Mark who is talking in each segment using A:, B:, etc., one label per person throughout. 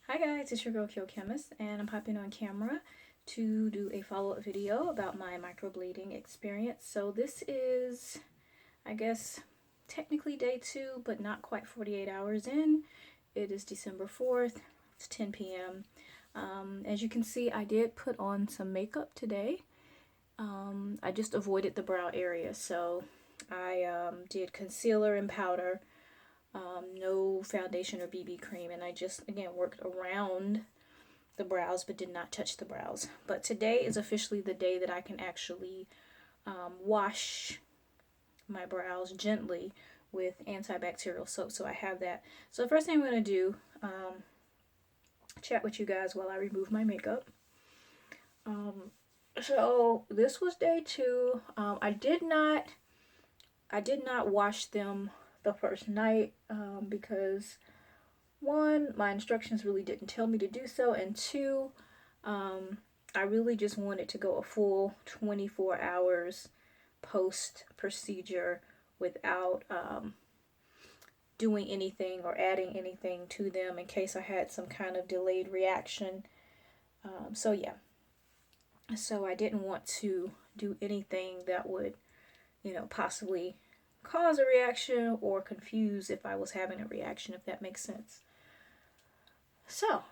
A: Hi guys, it's your girl qochemist, and I'm hopping on camera to do a follow-up video about my microblading experience. So this is, I guess, technically day 2, but not quite 48 hours in. It is December 4th. It's 10 p.m. As you can see, I did put on some makeup today. I just avoided the brow area, so I did concealer and powder. No foundation or BB cream, and I just again worked around the brows but did not touch the brows. But today is officially the day that I can actually wash my brows gently with antibacterial soap. So I have that. So the first thing I'm going to do, chat with you guys while I remove my makeup. So this was day 2. I did not wash them the first night because one, my instructions really didn't tell me to do so, and two, I really just wanted to go a full 24 hours post procedure without doing anything or adding anything to them in case I had some kind of delayed reaction. So yeah, so I didn't want to do anything that would, possibly cause a reaction or confuse if I was having a reaction, if that makes sense. So,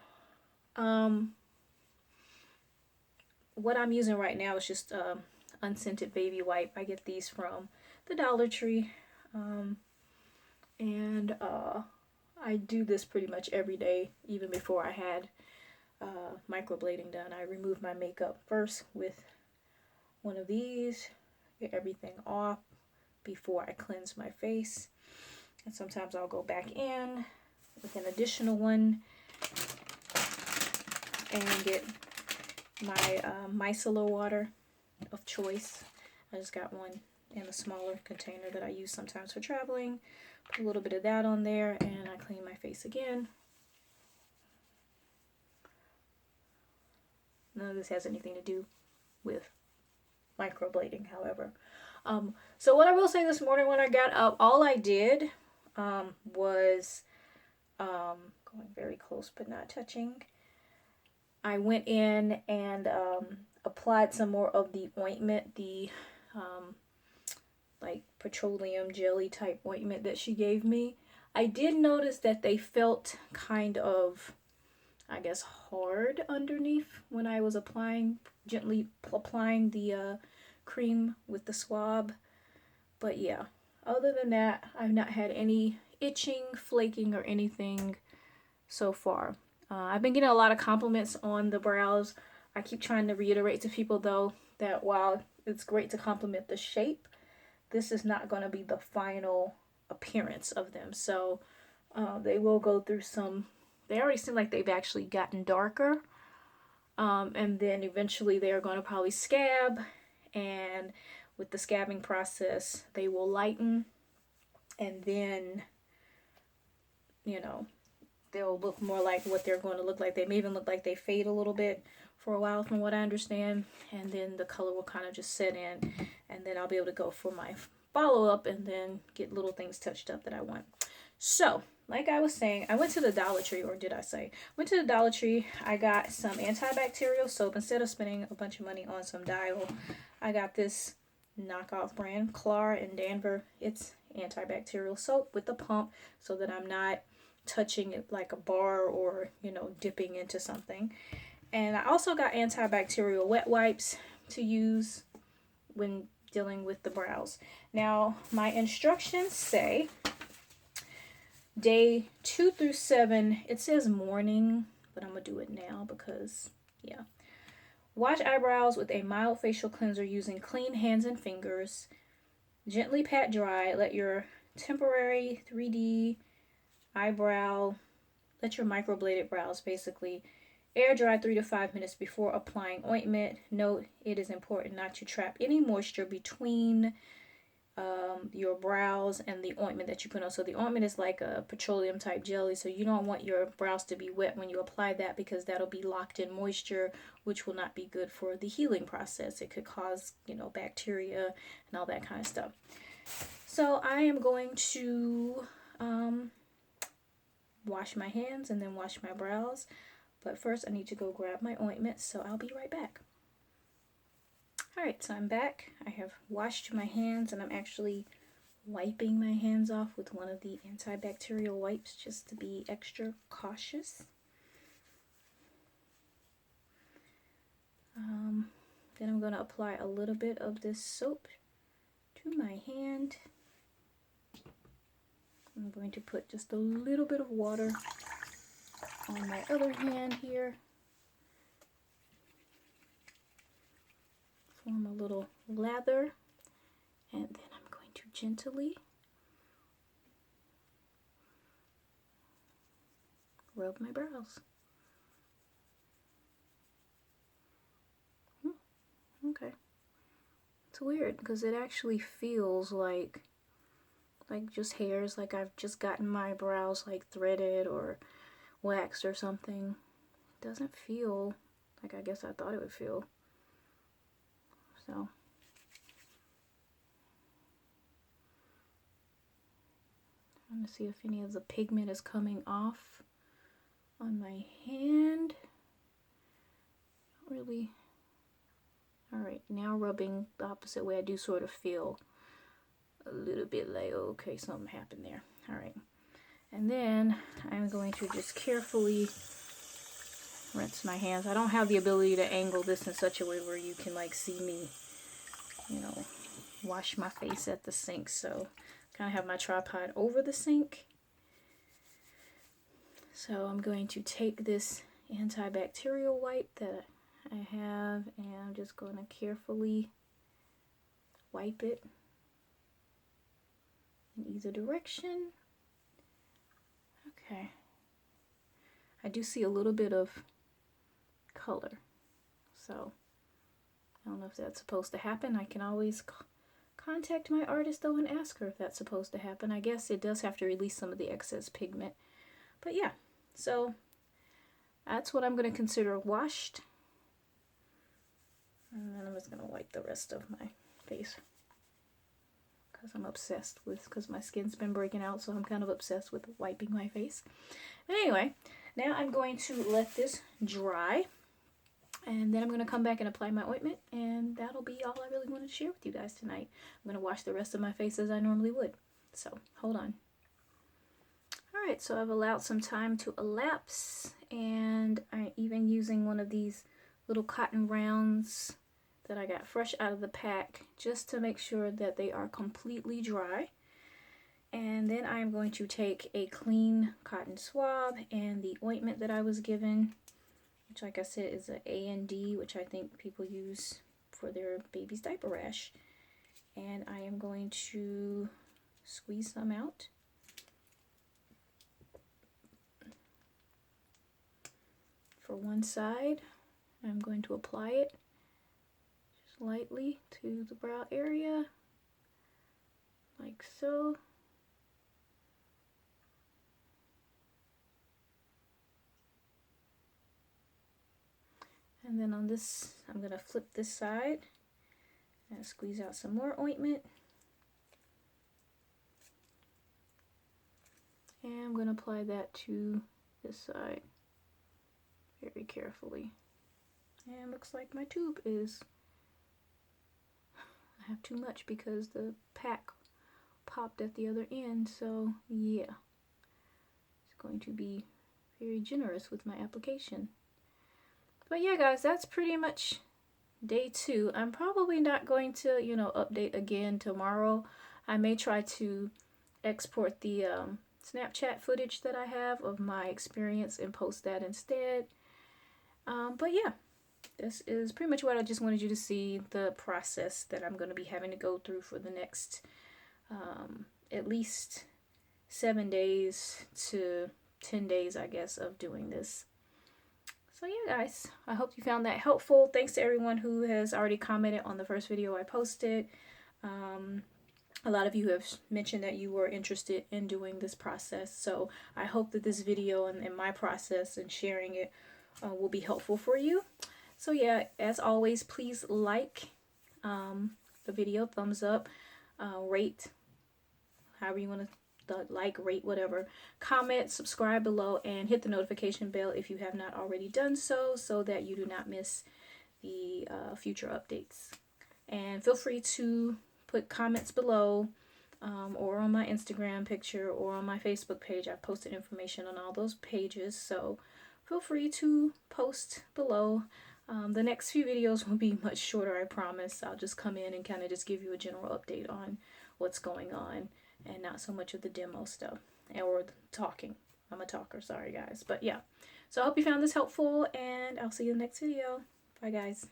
A: what I'm using right now is just unscented baby wipe. I get these from the Dollar Tree. And I do this pretty much every day, even before I had microblading done. I remove my makeup first with one of these, get everything off before I cleanse my face. And sometimes I'll go back in with an additional one and get my micellar water of choice. I just got one in a smaller container that I use sometimes for traveling. Put a little bit of that on there and I clean my face again. None of this has anything to do with microblading, however. So what I will say this morning when I got up, all I did was going very close but not touching. I went in and applied some more of the ointment, the like petroleum jelly type ointment that she gave me. I did notice that they felt kind of, I guess, hard underneath when I was gently applying the cream with the swab. But yeah, other than that, I've not had any itching, flaking, or anything so far. I've been getting a lot of compliments on the brows. I keep trying to reiterate to people though that while it's great to compliment the shape, this is not going to be the final appearance of them. So they will go through some, they already seem like they've actually gotten darker. And then eventually they are going to probably scab, and with the scabbing process, they will lighten, and then, they'll look more like what they're going to look like. They may even look like they fade a little bit for a while, from what I understand, and then the color will kind of just set in, and then I'll be able to go for my follow-up and then get little things touched up that I want. So, like I was saying, I went to the Dollar Tree, or did I say? Went to the Dollar Tree. I got some antibacterial soap. Instead of spending a bunch of money on some Dial, I got this knockoff brand, Clar and Danver. It's antibacterial soap with the pump so that I'm not touching it like a bar or, dipping into something. And I also got antibacterial wet wipes to use when dealing with the brows. Now, my instructions say day 2 through 7, it says morning, but I'm going to do it now because, yeah. Wash eyebrows with a mild facial cleanser using clean hands and fingers. Gently pat dry. Let your temporary 3D eyebrow, let your microbladed brows basically air dry 3 to 5 minutes before applying ointment. Note, it is important not to trap any moisture between your brows and the ointment that you put on. So the ointment is like a petroleum type jelly, so you don't want your brows to be wet when you apply that, because that'll be locked in moisture, which will not be good for the healing process. It could cause, bacteria and all that kind of stuff. So I am going to wash my hands and then wash my brows. But first I need to go grab my ointment, so I'll be right back. Alright, so I'm back. I have washed my hands and I'm actually wiping my hands off with one of the antibacterial wipes just to be extra cautious. Then I'm going to apply a little bit of this soap to my hand. I'm going to put just a little bit of water on my other hand here. Form a little lather, and then I'm going to gently rub my brows. Okay. It's weird because it actually feels like just hairs, like I've just gotten my brows like threaded or waxed or something. It doesn't feel like I guess I thought it would feel. So I'm going to see if any of the pigment is coming off on my hand. Not really. Alright, now rubbing the opposite way, I do sort of feel a little bit like, okay, something happened there. Alright, and then I'm going to just carefully rinse my hands. I don't have the ability to angle this in such a way where you can like see me, you know, wash my face at the sink. So kind of have my tripod over the sink. So I'm going to take this antibacterial wipe that I have, and I'm just going to carefully wipe it in either direction. Okay. I do see a little bit of color, so I don't know if that's supposed to happen. I can always contact my artist though and ask her if that's supposed to happen. I guess it does have to release some of the excess pigment. But yeah, so that's what I'm going to consider washed. And then I'm just going to wipe the rest of my face because I'm obsessed with, because my skin's been breaking out, so I'm kind of obsessed with wiping my face. But anyway, now I'm going to let this dry, and then I'm going to come back and apply my ointment, and that'll be all I really wanted to share with you guys tonight. I'm going to wash the rest of my face as I normally would, so hold on. Alright, so I've allowed some time to elapse, and I'm even using one of these little cotton rounds that I got fresh out of the pack just to make sure that they are completely dry. And then I'm going to take a clean cotton swab and the ointment that I was given, which like I said is a A&D, which I think people use for their baby's diaper rash. And I am going to squeeze some out. For one side, I'm going to apply it just lightly to the brow area, like so. And then on this, I'm going to flip this side and squeeze out some more ointment. And I'm going to apply that to this side very carefully. And looks like my tube is, I have too much because the pack popped at the other end, so yeah, it's going to be very generous with my application. But yeah guys, that's pretty much day 2. I'm probably not going to, you know, update again tomorrow. I may try to export the Snapchat footage that I have of my experience and post that instead. But yeah, this is pretty much what I just wanted you to see, the process that I'm going to be having to go through for the next at least 7 days to 10 days, I guess, of doing this. So yeah guys, I hope you found that helpful. Thanks to everyone who has already commented on the first video I posted. A lot of you have mentioned that you were interested in doing this process, so I hope that this video and my process and sharing it will be helpful for you. So yeah, as always, please like the video, thumbs up, rate, however you want to like, rate, whatever. Comment, subscribe below, and hit the notification bell if you have not already done so that you do not miss the future updates. And feel free to put comments below, or on my Instagram picture or on my Facebook page. I've posted information on all those pages, so feel free to post below. The next few videos will be much shorter, I promise. I'll just come in and kind of just give you a general update on what's going on and not so much of the demo stuff or the talking. I'm a talker, sorry guys. But yeah, so I hope you found this helpful, and I'll see you in the next video. Bye guys.